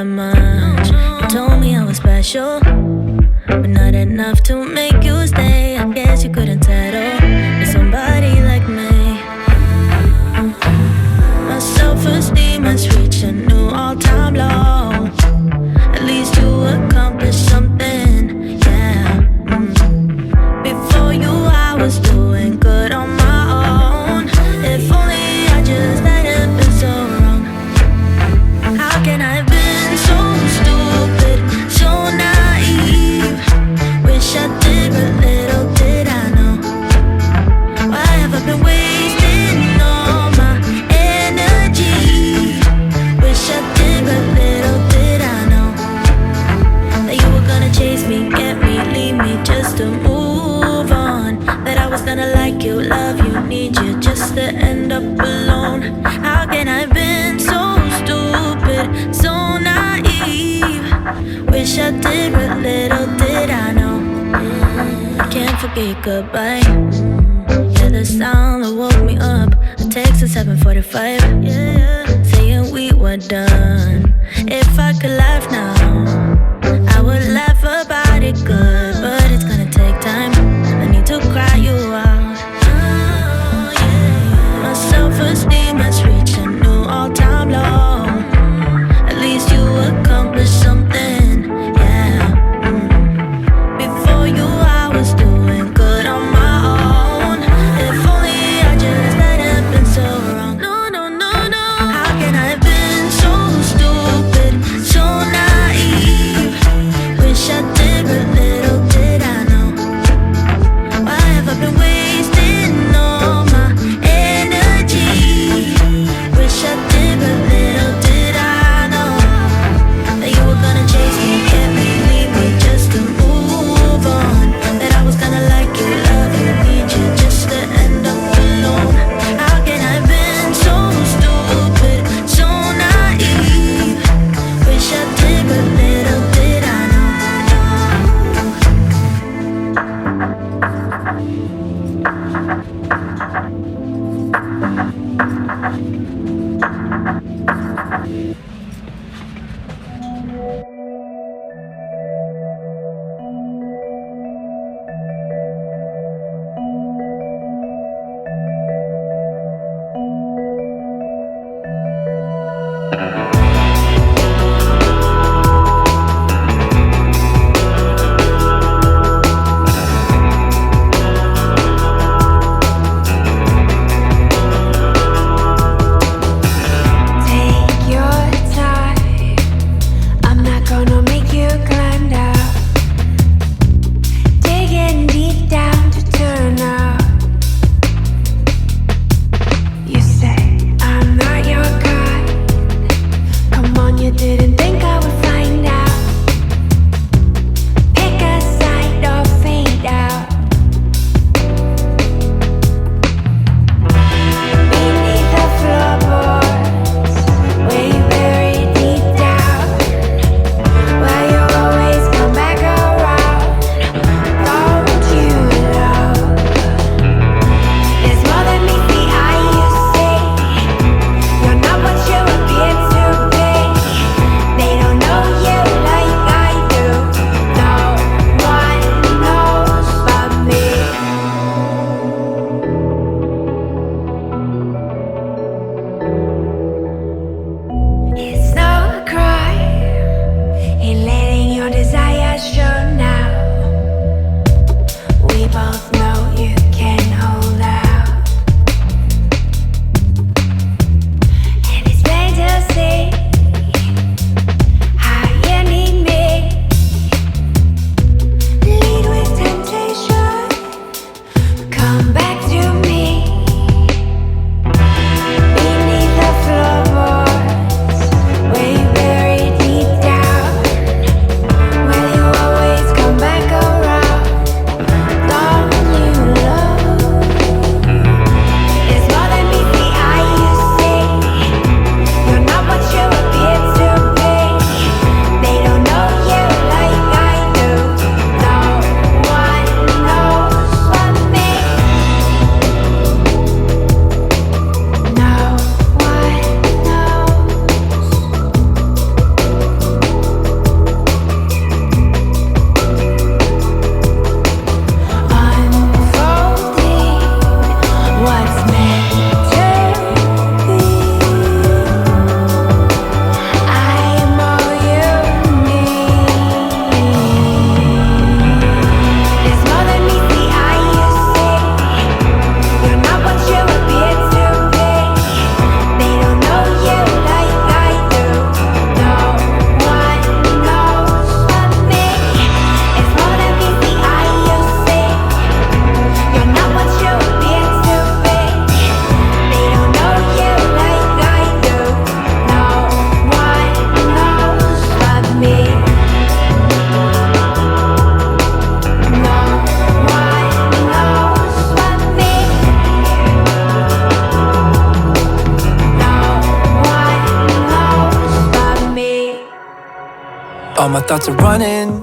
much. You told me I was special, but not enough to make you stay. I guess you couldn't settle with somebody like me. My self-esteem has reached a new all-time low. At least you accomplished something, yeah. Before you I was doing good on my own. If only I just hadn't been so wrong. How can I have been so stupid, so naive? Wish I did, but little did I know. Why have I been wasting all my energy? Wish I did, but little did I know that you were gonna chase me, get me, leave me just to move on. That I was gonna like you, love you, need you just to end up alone. How can I have been so stupid, so naive? Wish I did, but little did I know. I can't forget goodbye. Yeah, the sound that woke me up. A text at 7:45, saying we were done. If I could laugh now, I would laugh about it good, but it's gonna take time. I need to cry you out. Oh, yeah. My self-esteem has reached a new all-time low. At least you accomplished something, yeah. Before you I was doing good on my own. If only I just hadn't been so wrong. No, no, no, no. How can I have been so stupid, so All my thoughts are running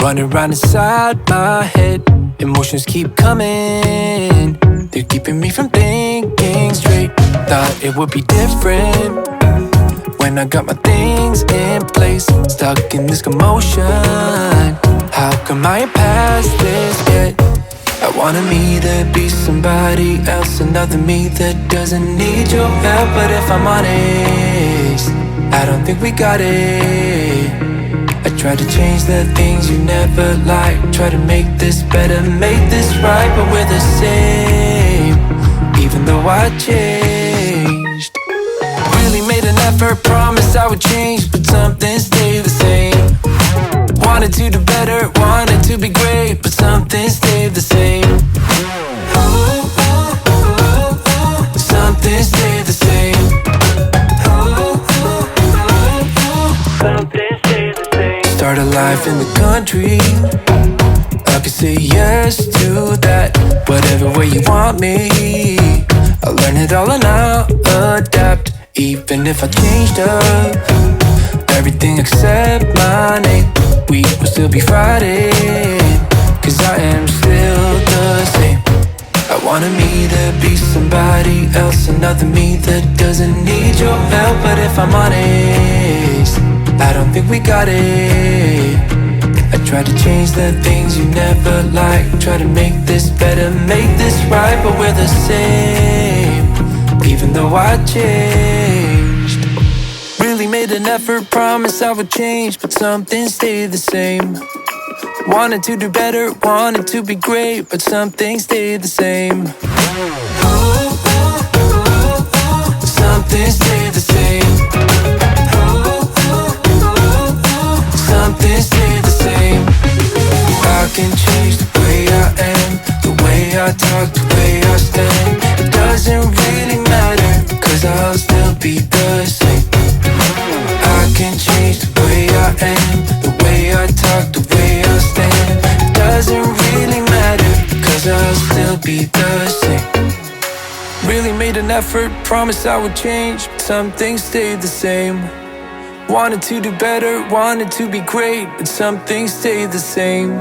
round inside my head. Emotions keep coming, they're keeping me from thinking straight. Thought it would be different when I got my things in place. Stuck in this commotion, how come I ain't past this yet? I wanted me to be somebody else, another me that doesn't need your help. But if I'm honest, I don't think we got it. I tried to change the things you never liked, try to make this better, make this right, but we're the same, even though I changed. Really made an effort, promised I would change, but something stayed the same. Wanted to do better, wanted to be great, but something stayed the same. Something stayed the same. Something stayed the same. Start a life in the country, I could say yes to that. Whatever way you want me, I'll learn it all and I'll adapt. Even if I changed up everything except my name, we will still be Friday, cause I am still the same. I wanted me to be somebody else, another me that doesn't need your help. But if I'm honest, I don't think we got it. I tried to change the things you never liked, try to make this better, make this right, but we're the same, even though I changed. Really made an effort, promised I would change, but something stayed the same. Wanted to do better, wanted to be great, but something stayed the same. Something stayed the same. Something stayed the same. I can change the way I am, the way I talk, the way I stand. It doesn't really matter, cause I'll still be the same. I can change the way I am, the way I talk, the way I stand. It doesn't really matter, cause I'll still be the same. Really made an effort, promised I would change, but some things stayed the same. Wanted to do better, wanted to be great, but some things stayed the same.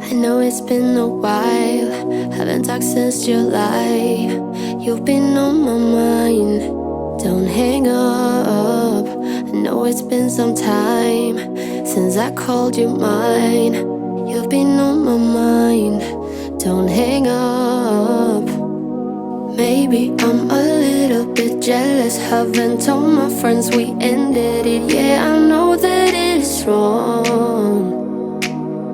I know it's been a while, haven't talked since July. You've been on my mind, don't hang up. I know it's been some time since I called you mine. You've been on my mind, don't hang up. Maybe I'm a little bit jealous, haven't told my friends we ended it. Yeah, I know that it's wrong.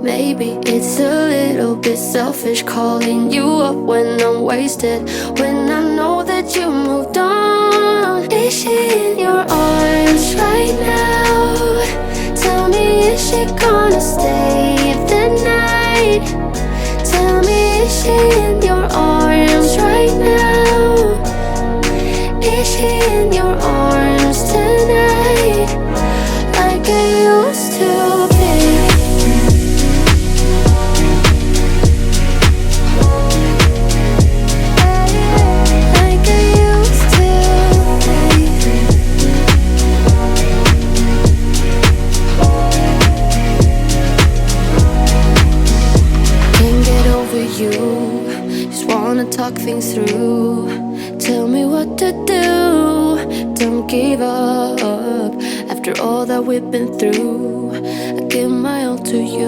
Maybe it's a little bit selfish calling you up when I'm wasted, when I know that you moved on. Is she in your arms right now? Tell me, is she gonna stay the night? Tell me, is she in your arms right now? Is she in your arms tonight? Like I used to be. Talk things through, tell me what to do. Don't give up, after all that we've been through. I give my all to you,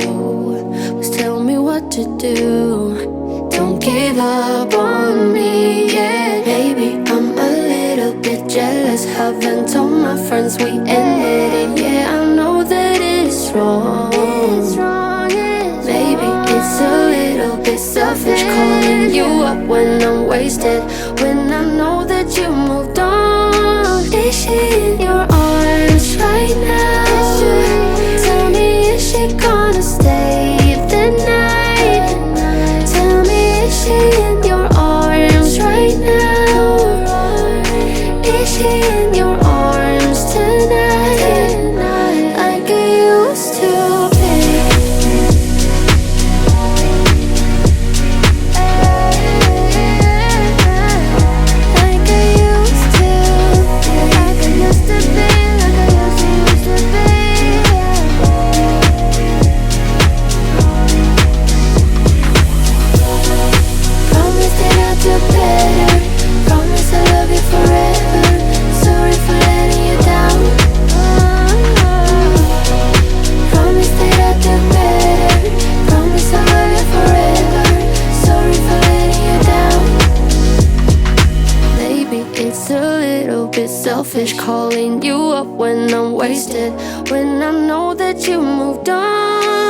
just tell me what to do. Don't give up on me yet. Maybe I'm a little bit jealous, haven't told my friends we ended it. Yeah, I know that it's wrong. Maybe it's a little bit selfish calling you up when I'm wasted, when I know that you moved on. Is she in your arms right now? Tell me, is she gonna stay the night? Tell me, is she in your arms right now? Is she in your arms tonight? Like I used to be. it's selfish calling you up when I'm wasted, when I know that you moved on.